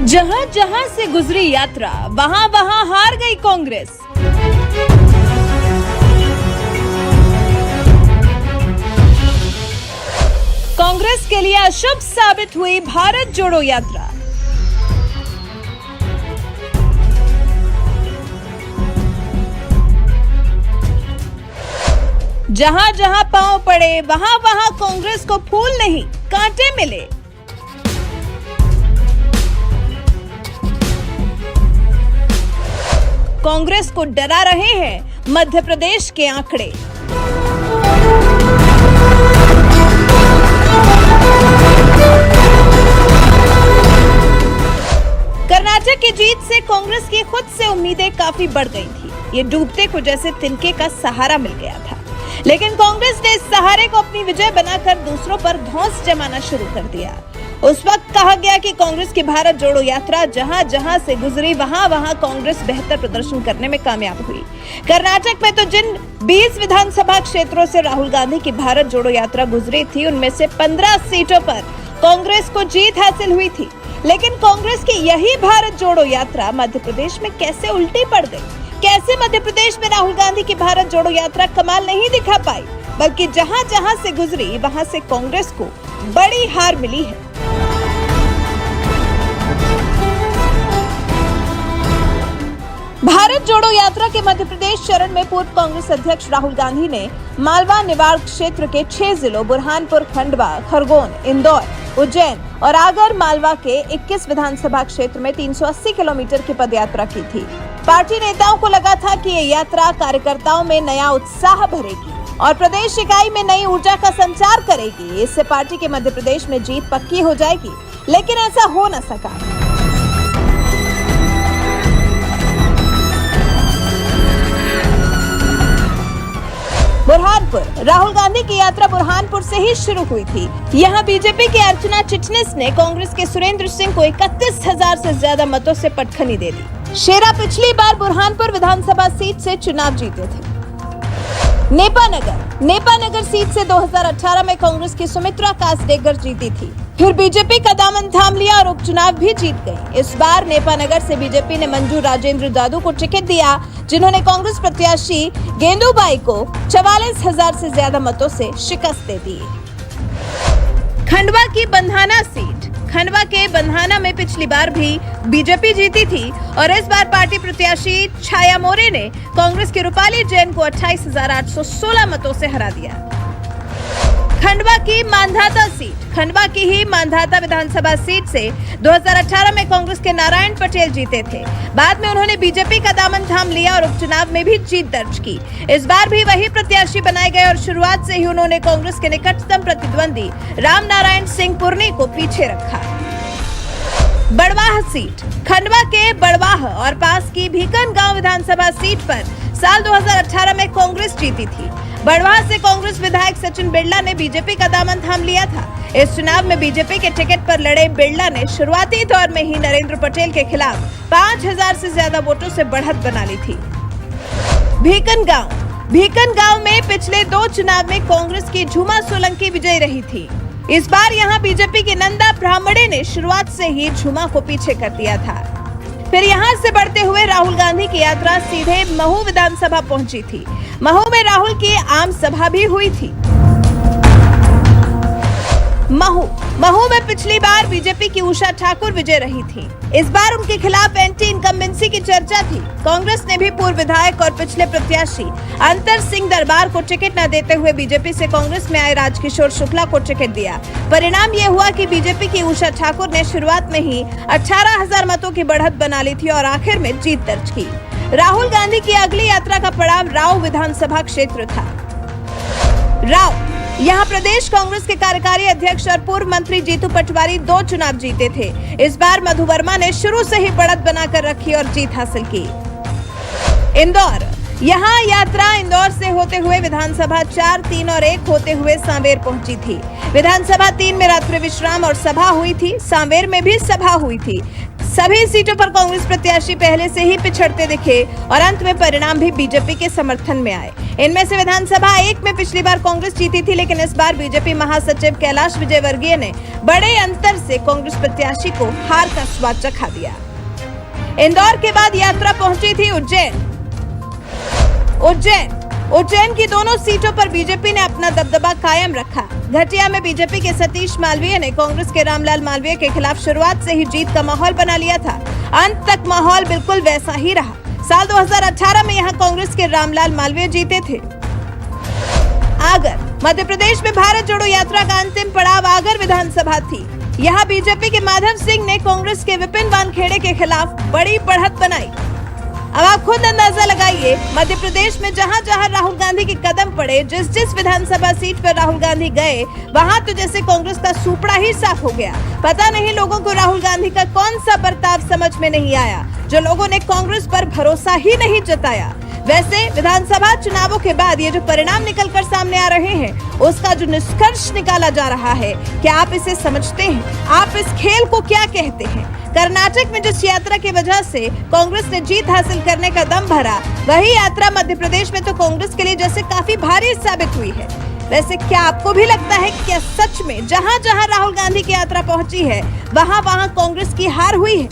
जहां जहां से गुजरी यात्रा वहां वहां हार गई कांग्रेस। कांग्रेस के लिए अशुभ साबित हुई भारत जोड़ो यात्रा। जहां जहां पांव पड़े वहां वहां कांग्रेस को फूल नहीं कांटे मिले। कांग्रेस को डरा रहे हैं मध्य प्रदेश के आंकड़े। कर्नाटक की जीत से कांग्रेस की खुद से उम्मीदें काफी बढ़ गई थी। ये डूबते को जैसे तिनके का सहारा मिल गया था, लेकिन कांग्रेस ने इस सहारे को अपनी विजय बनाकर दूसरों पर धौंस जमाना शुरू कर दिया। उस वक्त कहा गया कि कांग्रेस की भारत जोड़ो यात्रा जहां जहां से गुजरी वहां वहां कांग्रेस बेहतर प्रदर्शन करने में कामयाब हुई। कर्नाटक में तो जिन 20 विधानसभा क्षेत्रों से राहुल गांधी की भारत जोड़ो यात्रा गुजरी थी, उनमें से 15 सीटों पर कांग्रेस को जीत हासिल हुई थी। लेकिन कांग्रेस की यही भारत जोड़ो यात्रा मध्य प्रदेश में कैसे उल्टी पड़ गई? कैसे मध्य प्रदेश में राहुल गांधी की भारत जोड़ो यात्रा कमाल नहीं दिखा पाई, बल्कि जहां जहां से गुजरी वहां से कांग्रेस को बड़ी हार मिली है। भारत जोड़ो यात्रा के मध्य प्रदेश चरण में पूर्व कांग्रेस अध्यक्ष राहुल गांधी ने मालवा निवाड़ क्षेत्र के 6 जिलों बुरहानपुर, खंडवा, खरगोन, इंदौर, उज्जैन और आगर मालवा के 21 विधानसभा क्षेत्र में 380 किलोमीटर की पदयात्रा की थी। पार्टी नेताओं को लगा था कि ये यात्रा कार्यकर्ताओं में नया उत्साह भरेगी और प्रदेश इकाई में नई ऊर्जा का संचार करेगी। इससे पार्टी के मध्य प्रदेश में जीत पक्की हो जाएगी, लेकिन ऐसा हो न सका। बुरहानपुर, राहुल गांधी की यात्रा बुरहानपुर से ही शुरू हुई थी। यहाँ बीजेपी के अर्चना चिटनिस ने कांग्रेस के सुरेंद्र सिंह को 31,000 से ज्यादा मतों से पटखनी दे दी। शेरा पिछली बार बुरहानपुर विधानसभा सीट से चुनाव जीते थे। नेपानगर सीट से 2018 में कांग्रेस की सुमित्रा कासडेकर जीती थी। फिर बीजेपी का दामन थाम लिया और उपचुनाव भी जीत गई। इस बार नेपानगर से बीजेपी ने मंजू राजेंद्र दादू को टिकट दिया, जिन्होंने कांग्रेस प्रत्याशी गेंदूबाई को 44,000 से ज्यादा मतों से शिकस्त दे दी। खंडवा की बंधाना सीट, खंडवा के बंधाना में पिछली बार भी बीजेपी जीती थी और इस बार पार्टी प्रत्याशी छाया मोरे ने कांग्रेस की रूपाली जैन को 28,816 मतों से हरा दिया। खंडवा की मांधाता सीट, खंडवा की ही मांधाता विधानसभा सीट से 2018 में कांग्रेस के नारायण पटेल जीते थे। बाद में उन्होंने बीजेपी का दामन थाम लिया और उपचुनाव में भी जीत दर्ज की। इस बार भी वही प्रत्याशी बनाए गए और शुरुआत से ही उन्होंने कांग्रेस के निकटतम प्रतिद्वंदी राम नारायण सिंह पुरनी को पीछे रखा। बड़वाह सीट, खंडवा के बड़वाह और पास की भीकनगांव विधानसभा सीट पर साल 2018 में कांग्रेस जीती थी। बड़वाह से कांग्रेस विधायक सचिन बिरला ने बीजेपी का दामन थाम लिया था। इस चुनाव में बीजेपी के टिकट पर लड़े बिरला ने शुरुआती दौर में ही नरेंद्र पटेल के खिलाफ 5,000 से ज्यादा वोटों से बढ़त बना ली थी। भीकनगांव में पिछले 2 चुनाव में कांग्रेस की झूमा सोलंकी विजयी रही थी। इस बार यहां बीजेपी के नंदा ब्राह्मणे ने शुरुआत से ही झूमा को पीछे कर दिया था। फिर यहां से बढ़ते हुए राहुल गांधी की यात्रा सीधे महू विधानसभा पहुंची थी। महू में राहुल की आम सभा भी हुई थी। महू में पिछली बार बीजेपी की उषा ठाकुर विजय रही थी। इस बार उनके खिलाफ एंटी इनकम्बेंसी की चर्चा थी। कांग्रेस ने भी पूर्व विधायक और पिछले प्रत्याशी अंतर सिंह दरबार को टिकट न देते हुए बीजेपी से कांग्रेस में आए राजकिशोर शुक्ला को टिकट दिया। परिणाम ये हुआ कि बीजेपी की उषा ठाकुर ने शुरुआत में ही 18,000 मतों की बढ़त बना ली थी और आखिर में जीत दर्ज की। राहुल गांधी की अगली यात्रा का पड़ाव राव विधानसभा क्षेत्र था। राव, यहाँ प्रदेश कांग्रेस के कार्यकारी अध्यक्ष और पूर्व मंत्री जीतू पटवारी 2 चुनाव जीते थे। इस बार मधु वर्मा ने शुरू से ही बढ़त बनाकर रखी और जीत हासिल की। इंदौर, यहाँ यात्रा इंदौर से होते हुए विधानसभा 4, 3 और 1 होते हुए सांवेर पहुंची थी। विधानसभा 3 में रात्रि विश्राम और सभा हुई थी। सांवेर में भी सभा हुई थी। सभी सीटों पर कांग्रेस प्रत्याशी पहले से ही पिछड़ते दिखे और अंत में परिणाम भी बीजेपी के समर्थन में आए। इनमें से विधानसभा 1 में पिछली बार कांग्रेस जीती थी, लेकिन इस बार बीजेपी महासचिव कैलाश विजयवर्गीय ने बड़े अंतर से कांग्रेस प्रत्याशी को हार का स्वाद चखा दिया। इंदौर के बाद यात्रा पहुंची थी उज्जैन की दोनों सीटों पर बीजेपी ने अपना दबदबा कायम रखा। घटिया में बीजेपी के सतीश मालवीय ने कांग्रेस के रामलाल मालवीय के खिलाफ शुरुआत से ही जीत का माहौल बना लिया था। अंत तक माहौल बिल्कुल वैसा ही रहा। साल 2018 में यहां कांग्रेस के रामलाल मालवीय जीते थे। आगर मध्य प्रदेश में भारत जोड़ो यात्रा का अंतिम पड़ाव आगर विधानसभा थी। यहाँ बीजेपी के माधव सिंह ने कांग्रेस के विपिन वानखेड़े के खिलाफ बड़ी बढ़त बनाई। अब आप खुद अंदाजा लगाइए, मध्य प्रदेश में जहां जहां राहुल गांधी के कदम पड़े, जिस विधानसभा सीट पर राहुल गांधी गए, वहां तो जैसे कांग्रेस का सुपड़ा ही साफ हो गया। पता नहीं लोगों को राहुल गांधी का कौन सा बर्ताव समझ में नहीं आया, जो लोगों ने कांग्रेस पर भरोसा ही नहीं जताया। वैसे विधानसभा चुनावों के बाद ये जो परिणाम निकलकर सामने आ रहे हैं, उसका जो निष्कर्ष निकाला जा रहा है, क्या आप इसे समझते हैं? आप इस खेल को क्या कहते हैं? कर्नाटक में जिस यात्रा की वजह से कांग्रेस ने जीत हासिल करने का दम भरा, वही यात्रा मध्य प्रदेश में तो कांग्रेस के लिए जैसे काफी भारी साबित हुई है। वैसे क्या आपको भी लगता है कि क्या सच में जहां जहां राहुल गांधी की यात्रा पहुंची है, वहां कांग्रेस की हार हुई है?